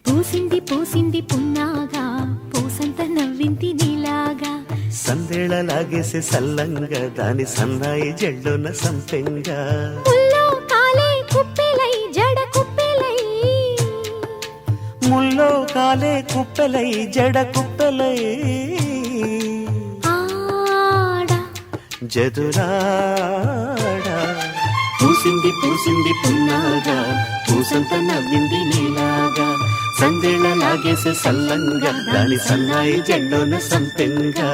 పూసింది పూసింది పున్నాగా పూసంత నవ్వింది నీలాగా సందేళలాగేసే సల్లంగా దాని సన్నాయి జెండున సంపెంగా ముల్లో కాలే కుప్పెలై జడ కుప్పెలై ముల్లో కాలే కుప్పెలై జడ కుప్పెలై ఆడా జదురాడా పూసింది పూసింది పున్నాగా పూసంత నవ్వింది నీలాగా సందేళలాగేసే సల్లంగా దాని సన్నాయి జెండున సంపెంగా